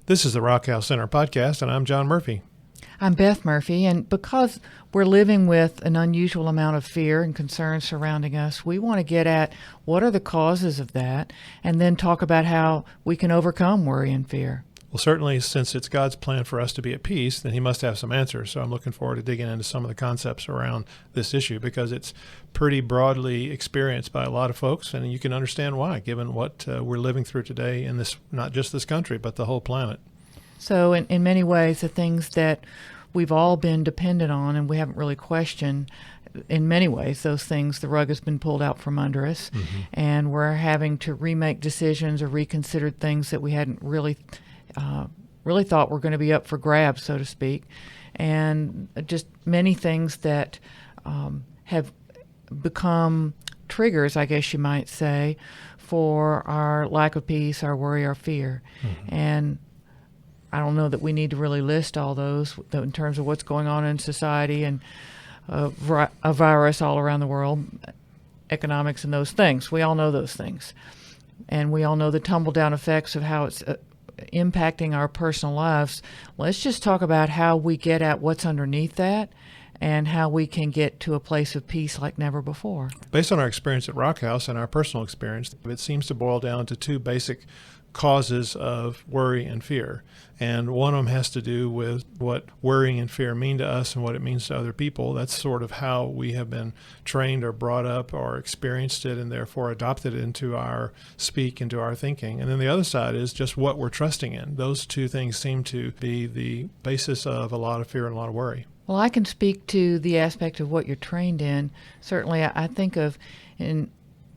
This is the Rock House Center podcast, and I'm John Murphy. I'm Beth Murphy, and because we're living with an unusual amount of fear and concern surrounding us, we want to get at what are the causes of that, and then talk about how we can overcome worry and fear. Well, certainly, since it's God's plan for us to be at peace, then He must have some answers. So I'm looking forward to digging into some of the concepts around this issue because it's pretty broadly experienced by a lot of folks, and you can understand why, given what we're living through today in this, not just this country, but the whole planet. So in many ways, the things that we've all been dependent on and we haven't really questioned, in many ways, those things, the rug has been pulled out from under us, and we're having to remake decisions or reconsider things that we hadn't really thought were going to be up for grabs, so to speak, and just many things that have become triggers, I guess you might say, for our lack of peace, our worry, our fear. And I don't know that we need to really list all those in terms of what's going on in society and a virus all around the world, economics and those things. We all know those things. And we all know the tumble-down effects of how it's impacting our personal lives. Let's just talk about how we get at what's underneath that and how we can get to a place of peace like never before. Based on our experience at Rock House and our personal experience, it seems to boil down to two basic causes of worry and fear. And one of them has to do with what worrying and fear mean to us and what it means to other people. That's sort of how we have been trained or brought up or experienced it and therefore adopted it into our speak, into our thinking. And then the other side is just what we're trusting in. Those two things seem to be the basis of a lot of fear and a lot of worry. Well, I can speak to the aspect of what you're trained in. Certainly, I think of in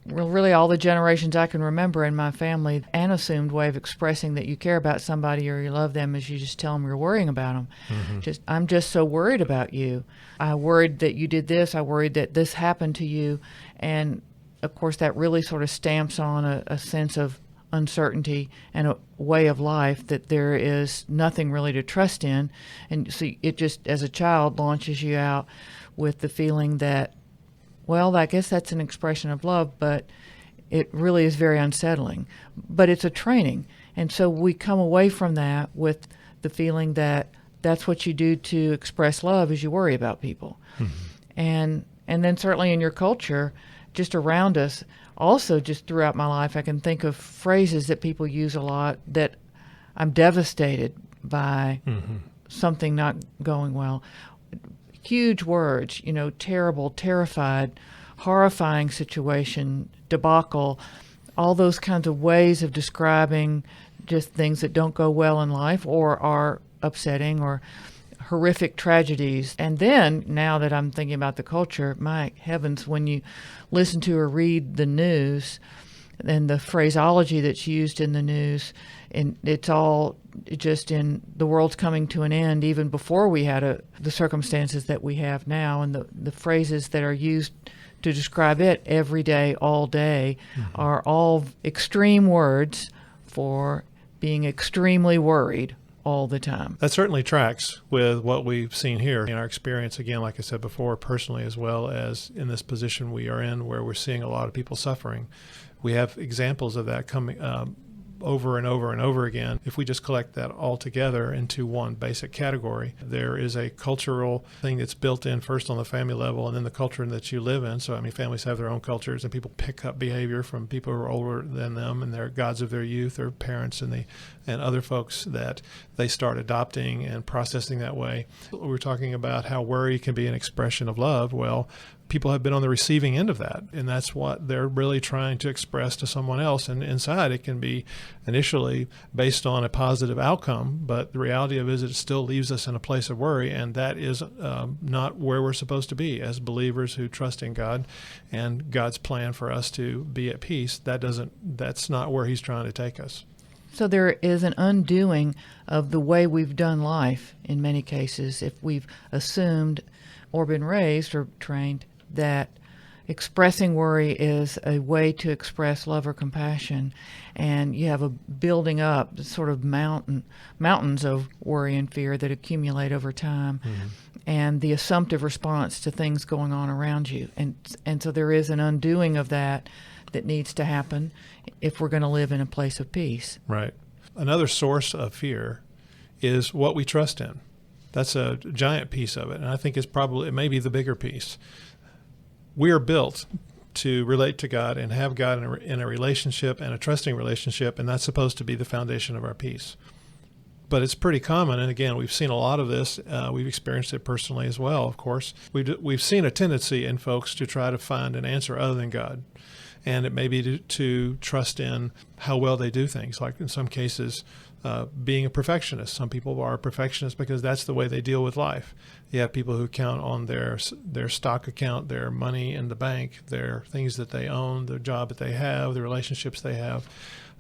really all the generations I can remember in my family, an assumed way of expressing that you care about somebody or you love them is you just tell them you're worrying about them. I'm just so worried about you. I worried that you did this. I worried that this happened to you. And, of course, that really sort of stamps on a sense of uncertainty and a way of life that there is nothing really to trust in. And so it just, as a child, launches you out with the feeling that, well, I guess that's an expression of love, but it really is very unsettling. But it's a training. And so we come away from that with the feeling that that's what you do to express love is you worry about people. And then certainly in your culture, just around us, also just throughout my life, I can think of phrases that people use a lot that I'm devastated by something not going well. Huge words, terrible, terrified, horrifying situation, debacle, all those kinds of ways of describing just things that don't go well in life or are upsetting or horrific tragedies. And then, now that I'm thinking about the culture, my heavens, when you listen to or read the news and the phraseology that's used in the news, and it's all just in the world's coming to an end even before we had the circumstances that we have now, and the phrases that are used to describe it every day, all day, are all extreme words for being extremely worried all the time. That certainly tracks with what we've seen here in our experience, again, like I said before, personally as well as in this position we are in where we're seeing a lot of people suffering. We have examples of that coming over and over and over again. If we just collect that all together into one basic category, there is a cultural thing that's built in first on the family level and then the culture that you live in. So, families have their own cultures and people pick up behavior from people who are older than them and they're gods of their youth or parents and other folks that they start adopting and processing that way. We were talking about how worry can be an expression of love. Well, people have been on the receiving end of that, and that's what they're really trying to express to someone else. And inside, it can be initially based on a positive outcome, but the reality of it is it still leaves us in a place of worry, and that is not where we're supposed to be as believers who trust in God and God's plan for us to be at peace. That's not where He's trying to take us. So there is an undoing of the way we've done life in many cases if we've assumed or been raised or trained that expressing worry is a way to express love or compassion, and you have a building up sort of mountains of worry and fear that accumulate over time, and the assumptive response to things going on around you, and so there is an undoing of that needs to happen if we're going to live in a place of peace. Right. Another source of fear is what we trust in. That's a giant piece of it, and I think it may be the bigger piece. We are built to relate to God and have God in a relationship and a trusting relationship, and that's supposed to be the foundation of our peace. But it's pretty common, and again, we've seen a lot of this. We've experienced it personally as well, of course. We've seen a tendency in folks to try to find an answer other than God. And it may be to trust in how well they do things, like in some cases, being a perfectionist. Some people are perfectionists because that's the way they deal with life. You have people who count on their stock account, their money in the bank, their things that they own, the job that they have, the relationships they have.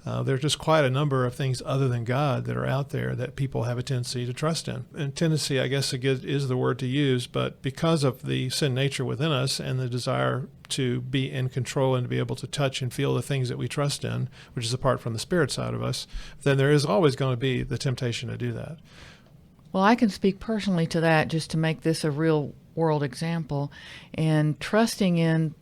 There's just quite a number of things other than God that are out there that people have a tendency to trust in. And tendency, I guess, is the word to use, but because of the sin nature within us and the desire to be in control and to be able to touch and feel the things that we trust in, which is apart from the spirit side of us, then there is always going to be the temptation to do that. Well, I can speak personally to that just to make this a real world example, and trusting in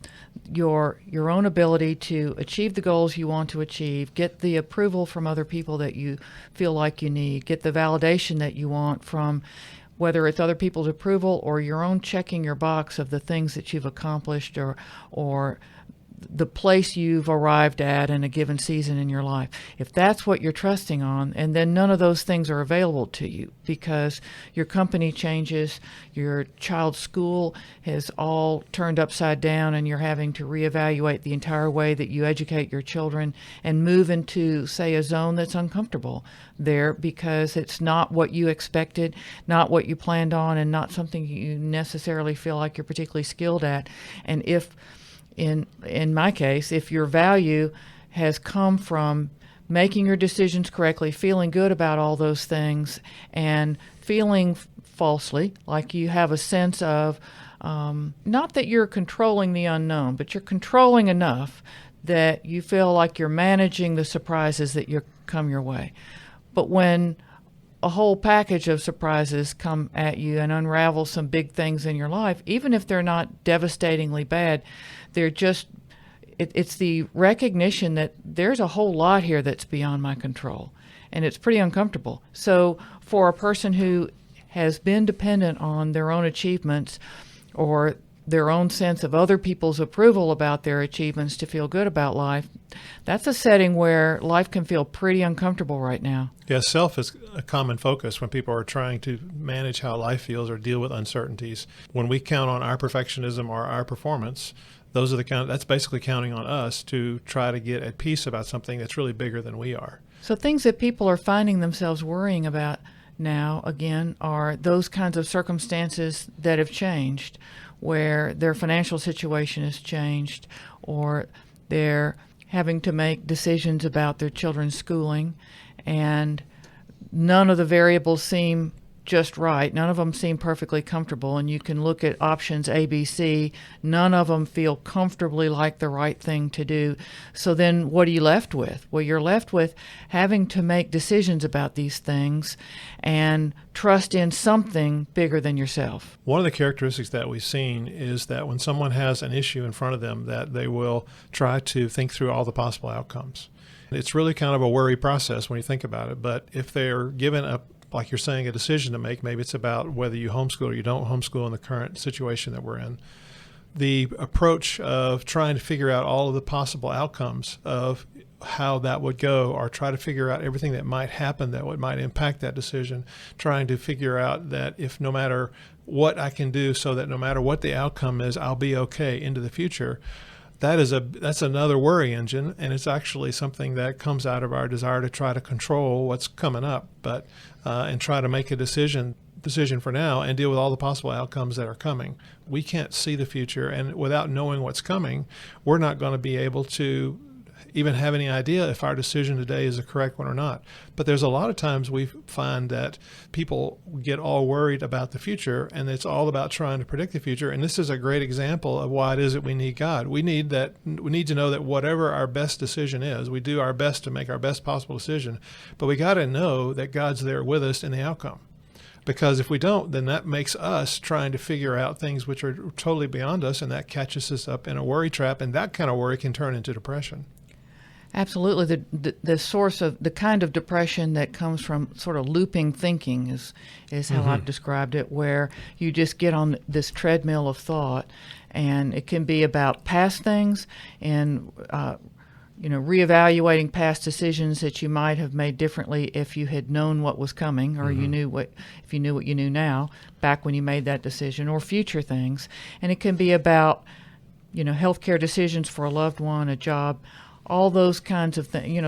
your own ability to achieve the goals you want to achieve, get the approval from other people that you feel like you need, get the validation that you want from whether it's other people's approval or your own checking your box of the things that you've accomplished or the place you've arrived at in a given season in your life. If that's what you're trusting on, and then none of those things are available to you because your company changes, your child's school has all turned upside down, and you're having to reevaluate the entire way that you educate your children and move into, say, a zone that's uncomfortable there because it's not what you expected, not what you planned on, and not something you necessarily feel like you're particularly skilled at. And if in my case, if your value has come from making your decisions correctly, feeling good about all those things, and feeling falsely like you have a sense of, not that you're controlling the unknown, but you're controlling enough that you feel like you're managing the surprises that come your way. But when a whole package of surprises come at you and unravel some big things in your life, even if they're not devastatingly bad, they're just, it's the recognition that there's a whole lot here that's beyond my control, and it's pretty uncomfortable. So for a person who has been dependent on their own achievements or their own sense of other people's approval about their achievements to feel good about life, that's a setting where life can feel pretty uncomfortable right now. Yeah, self is a common focus when people are trying to manage how life feels or deal with uncertainties. When we count on our perfectionism or our performance, that's basically counting on us to try to get at peace about something that's really bigger than we are. So things that people are finding themselves worrying about now, again, are those kinds of circumstances that have changed, where their financial situation has changed, or they're having to make decisions about their children's schooling, and none of the variables seem just right. None of them seem perfectly comfortable, and you can look at options A, B, C. None of them feel comfortably like the right thing to do. So then what are you left with? Well, you're left with having to make decisions about these things and trust in something bigger than yourself. One of the characteristics that we've seen is that when someone has an issue in front of them, that they will try to think through all the possible outcomes. It's really kind of a worry process when you think about it, but if they're given like you're saying, a decision to make, maybe it's about whether you homeschool or you don't homeschool in the current situation that we're in. The approach of trying to figure out all of the possible outcomes of how that would go, or try to figure out everything that might happen that might impact that decision, trying to figure out that if no matter what I can do so that no matter what the outcome is, I'll be okay into the future. That's another worry engine, and it's actually something that comes out of our desire to try to control what's coming up, but and try to make a decision for now and deal with all the possible outcomes that are coming. We can't see the future, and without knowing what's coming, we're not going to be able to even have any idea if our decision today is a correct one or not. But there's a lot of times we find that people get all worried about the future, and it's all about trying to predict the future. And this is a great example of why it is that we need God. We need to know that whatever our best decision is, we do our best to make our best possible decision. But we got to know that God's there with us in the outcome. Because if we don't, then that makes us trying to figure out things which are totally beyond us, and that catches us up in a worry trap, and that kind of worry can turn into depression. Absolutely. The source of the kind of depression that comes from sort of looping thinking is how I've described it, where you just get on this treadmill of thought, and it can be about past things and reevaluating past decisions that you might have made differently if you had known what was coming, or if you knew what you knew now back when you made that decision, or future things. And it can be about healthcare decisions for a loved one, a job, all those kinds of things.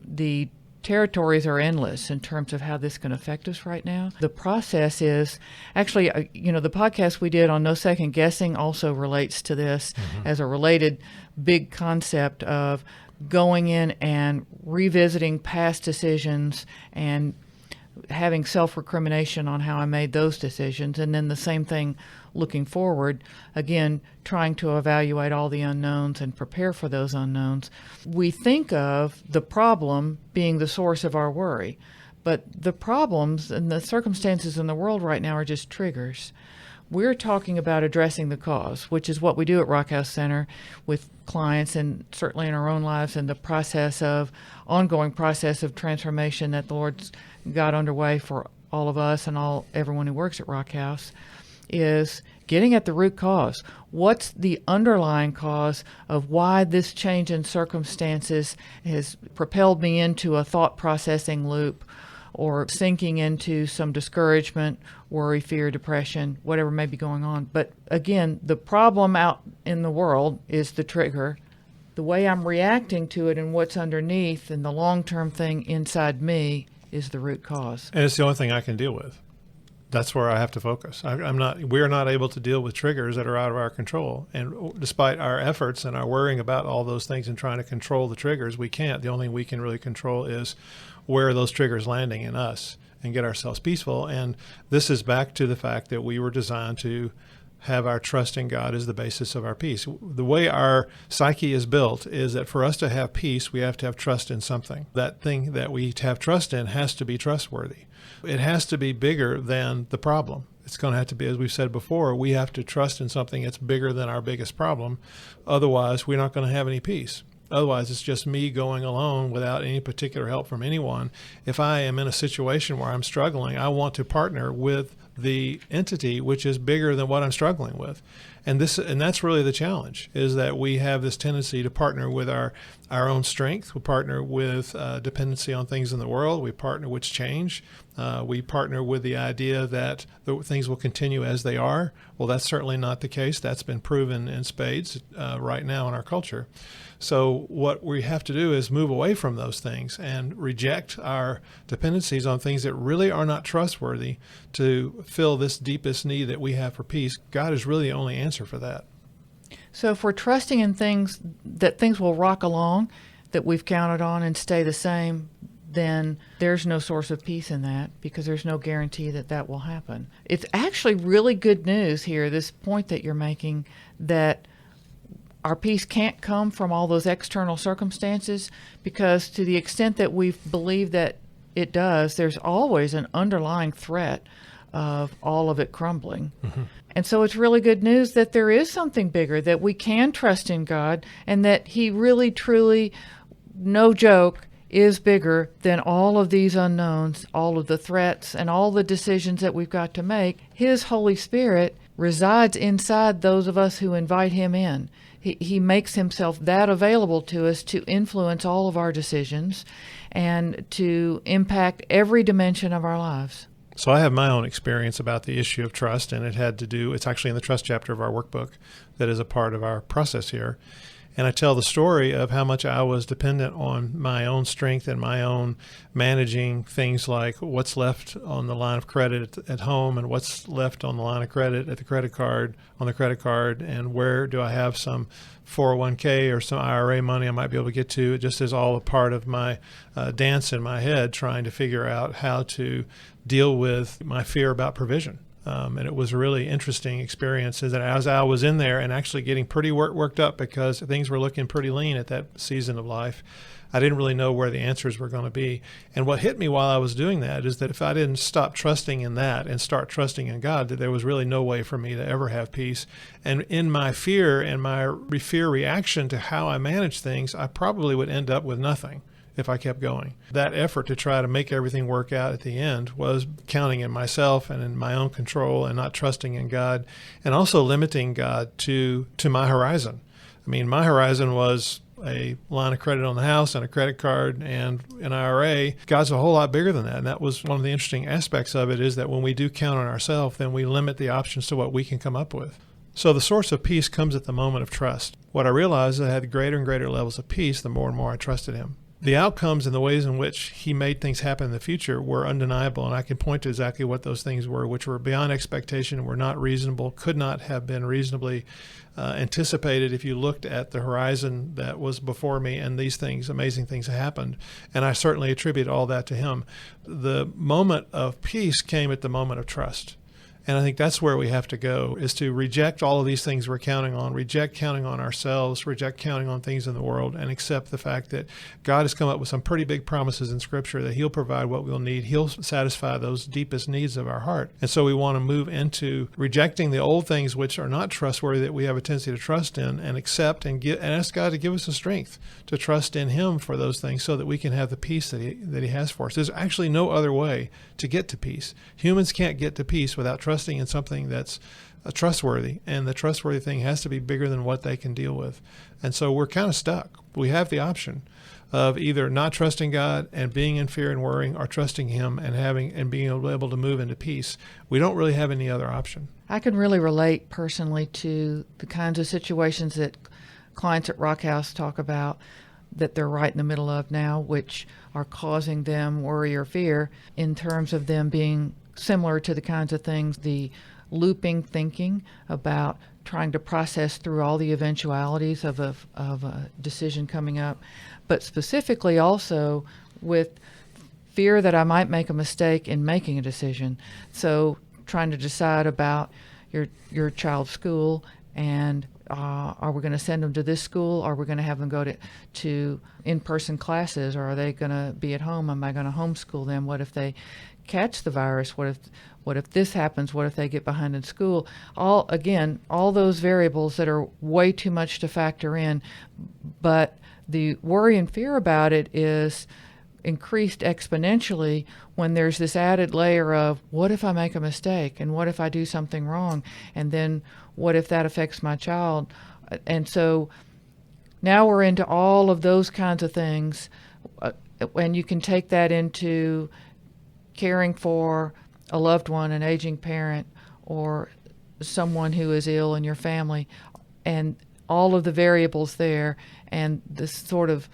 The territories are endless in terms of how this can affect us right now. The process is actually, the podcast we did on no second guessing also relates to this as a related big concept of going in and revisiting past decisions and having self-recrimination on how I made those decisions. And then the same thing looking forward, again, trying to evaluate all the unknowns and prepare for those unknowns. We think of the problem being the source of our worry, but the problems and the circumstances in the world right now are just triggers. We're talking about addressing the cause, which is what we do at Rock House Center with clients, and certainly in our own lives, and the ongoing process of transformation that the Lord's got underway for all of us and everyone who works at Rock House, is getting at the root cause. What's the underlying cause of why this change in circumstances has propelled me into a thought processing loop, or sinking into some discouragement, worry, fear, depression, whatever may be going on. But again, the problem out in the world is the trigger. The way I'm reacting to it and what's underneath and the long-term thing inside me is the root cause. And it's the only thing I can deal with. That's where I have to focus. We're not able to deal with triggers that are out of our control. And despite our efforts and our worrying about all those things and trying to control the triggers, we can't. The only thing we can really control is where are those triggers landing in us and get ourselves peaceful. And this is back to the fact that we were designed to have our trust in God as the basis of our peace. The way our psyche is built is that for us to have peace, we have to have trust in something. That thing that we have trust in has to be trustworthy. It has to be bigger than the problem. It's going to have to be, as we've said before, we have to trust in something that's bigger than our biggest problem. Otherwise, we're not going to have any peace. Otherwise, it's just me going alone without any particular help from anyone. If I am in a situation where I'm struggling, I want to partner with the entity which is bigger than what I'm struggling with. And that's really the challenge, is that we have this tendency to partner with our own strength. We partner with dependency on things in the world. We partner with change. We partner with the idea that things will continue as they are. Well, that's certainly not the case. That's been proven in spades right now in our culture. So what we have to do is move away from those things and reject our dependencies on things that really are not trustworthy to fill this deepest need that we have for peace. God is really the only answer for that. So if we're trusting in things, that things will rock along, that we've counted on and stay the same, then there's no source of peace in that, because there's no guarantee that that will happen. It's actually really good news here, this point that you're making, that our peace can't come from all those external circumstances, because to the extent that we believe that it does, there's always an underlying threat of all of it crumbling. Mm-hmm. And so it's really good news that there is something bigger, that we can trust in God, and that He really, truly, no joke, is bigger than all of these unknowns, all of the threats, and all the decisions that we've got to make. His Holy Spirit resides inside those of us who invite Him in. He makes Himself that available to us to influence all of our decisions and to impact every dimension of our lives. So I have my own experience about the issue of trust, and it's actually in the trust chapter of our workbook that is a part of our process here. And I tell the story of how much I was dependent on my own strength and my own managing things like what's left on the line of credit at home and what's left on the line of credit at the credit card, and where do I have some 401k or some IRA money I might be able to get to. It just is all a part of my dance in my head, trying to figure out how to deal with my fear about provision. And it was a really interesting experience, is that as I was in there and actually getting pretty worked up because things were looking pretty lean at that season of life, I didn't really know where the answers were going to be. And what hit me while I was doing that is that if I didn't stop trusting in that and start trusting in God, that there was really no way for me to ever have peace. And in my fear and my fear reaction to how I manage things, I probably would end up with nothing if I kept going. That effort to try to make everything work out at the end was counting in myself and in my own control and not trusting in God, and also limiting God to my horizon. I mean, my horizon was a line of credit on the house and a credit card and an IRA. God's a whole lot bigger than that. And that was one of the interesting aspects of it, is that when we do count on ourselves, then we limit the options to what we can come up with. So the source of peace comes at the moment of trust. What I realized is I had greater and greater levels of peace the more and more I trusted him. The outcomes and the ways in which he made things happen in the future were undeniable, and I can point to exactly what those things were, which were beyond expectation, were not reasonable, could not have been reasonably anticipated if you looked at the horizon that was before me, and these things, amazing things happened, and I certainly attribute all that to him. The moment of peace came at the moment of trust. And I think that's where we have to go, is to reject all of these things we're counting on, reject counting on ourselves, reject counting on things in the world, and accept the fact that God has come up with some pretty big promises in Scripture that he'll provide what we'll need. He'll satisfy those deepest needs of our heart. And so we want to move into rejecting the old things which are not trustworthy, that we have a tendency to trust in, and accept and ask God to give us the strength to trust in him for those things so that we can have the peace that he has for us. There's actually no other way to get to peace. Humans can't get to peace without trusting in something that's trustworthy, and the trustworthy thing has to be bigger than what they can deal with. And so we're kind of stuck. We have the option of either not trusting God and being in fear and worrying, or trusting him and being able to move into peace. We don't really have any other option. I can really relate personally to the kinds of situations that clients at Rock House talk about that they're right in the middle of now, which are causing them worry or fear, in terms of them being similar to the kinds of things, the looping thinking about trying to process through all the eventualities of a decision coming up, but specifically also with fear that I might make a mistake in making a decision. So trying to decide about your child's school, and are we going to send them to this school? Are we going to have them go to in-person classes, or are they going to be at home? Am I going to homeschool them? What if they catch the virus? What if this happens? What if they get behind in school? All those variables that are way too much to factor in, but the worry and fear about it is increased exponentially when there's this added layer of, what if I make a mistake, and what if I do something wrong, and then what if that affects my child? And so now we're into all of those kinds of things, and you can take that into caring for a loved one, an aging parent, or someone who is ill in your family, and all of the variables there, and this sort of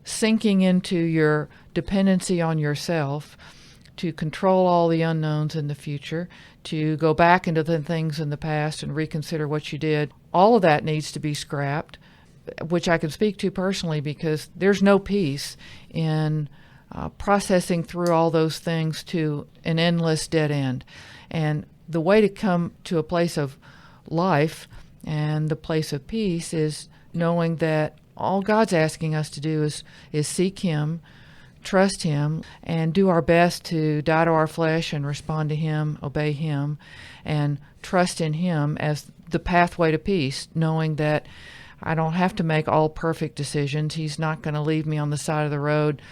sinking into your dependency on yourself to control all the unknowns in the future, to go back into the things in the past and reconsider what you did. All of that needs to be scrapped, which I can speak to personally, because there's no peace in processing through all those things to an endless dead end. And the way to come to a place of life and the place of peace is knowing that all God's asking us to do is seek him, trust him, and do our best to die to our flesh and respond to him, obey him, and trust in him as the pathway to peace, knowing that I don't have to make all perfect decisions. He's not going to leave me on the side of the road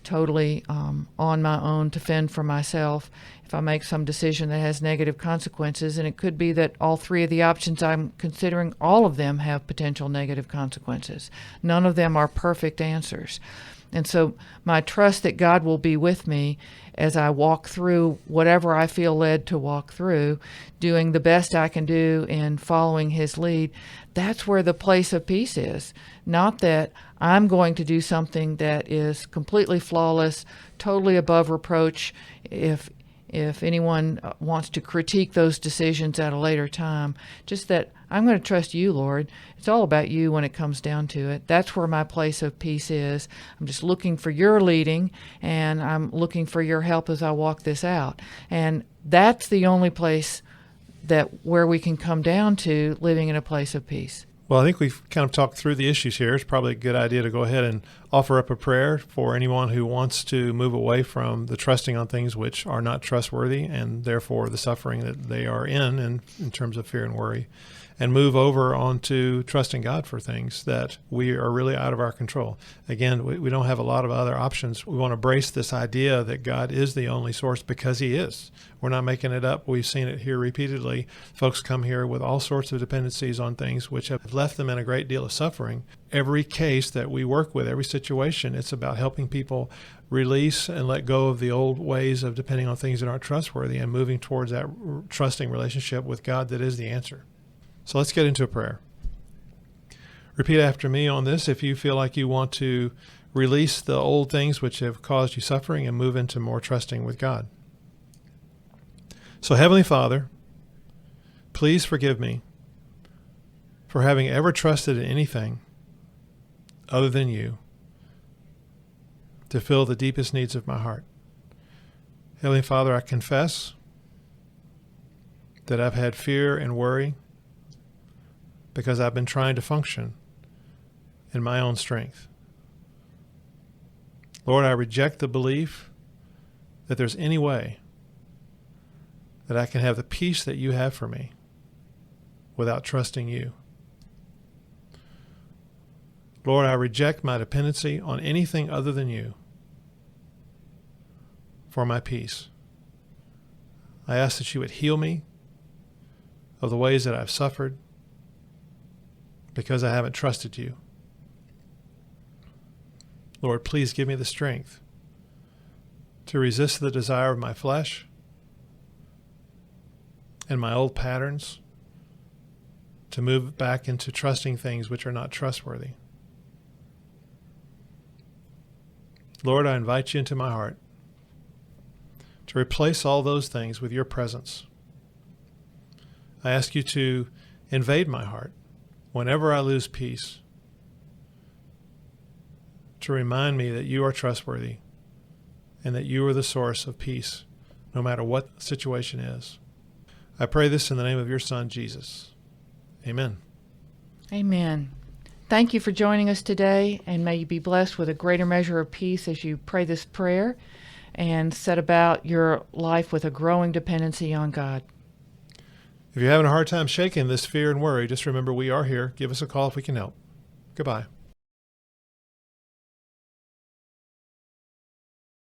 totally on my own to fend for myself if I make some decision that has negative consequences. And it could be that all three of the options I'm considering, all of them have potential negative consequences. None of them are perfect answers. And so my trust that God will be with me as I walk through whatever I feel led to walk through, doing the best I can do in following his lead, that's where the place of peace is. Not that I'm going to do something that is completely flawless, totally above reproach, if anyone wants to critique those decisions at a later time. Just that I'm going to trust you, Lord. It's all about you when it comes down to it. That's where my place of peace is. I'm just looking for your leading, and I'm looking for your help as I walk this out. And that's the only place where we can come down to living in a place of peace. Well, I think we've kind of talked through the issues here. It's probably a good idea to go ahead and offer up a prayer for anyone who wants to move away from the trusting on things which are not trustworthy, and therefore the suffering that they are in terms of fear and worry, and move over onto trusting God for things that we are really out of our control. Again, we don't have a lot of other options. We want to brace this idea that God is the only source, because he is. We're not making it up. We've seen it here repeatedly. Folks come here with all sorts of dependencies on things which have left them in a great deal of suffering. Every case that we work with, every situation, it's about helping people release and let go of the old ways of depending on things that aren't trustworthy and moving towards that trusting relationship with God that is the answer. So let's get into a prayer. Repeat after me on this if you feel like you want to release the old things which have caused you suffering and move into more trusting with God. So, Heavenly Father, please forgive me for having ever trusted in anything other than you to fill the deepest needs of my heart. Heavenly Father, I confess that I've had fear and worry because I've been trying to function in my own strength. Lord, I reject the belief that there's any way that I can have the peace that you have for me without trusting you. Lord, I reject my dependency on anything other than you for my peace. I ask that you would heal me of the ways that I've suffered because I haven't trusted you. Lord, please give me the strength to resist the desire of my flesh and my old patterns, to move back into trusting things which are not trustworthy. Lord, I invite you into my heart to replace all those things with your presence. I ask you to invade my heart whenever I lose peace, to remind me that you are trustworthy and that you are the source of peace, no matter what the situation is. I pray this in the name of your Son, Jesus. Amen. Amen. Thank you for joining us today, and may you be blessed with a greater measure of peace as you pray this prayer and set about your life with a growing dependency on God. If you're having a hard time shaking this fear and worry, just remember we are here. Give us a call if we can help. Goodbye.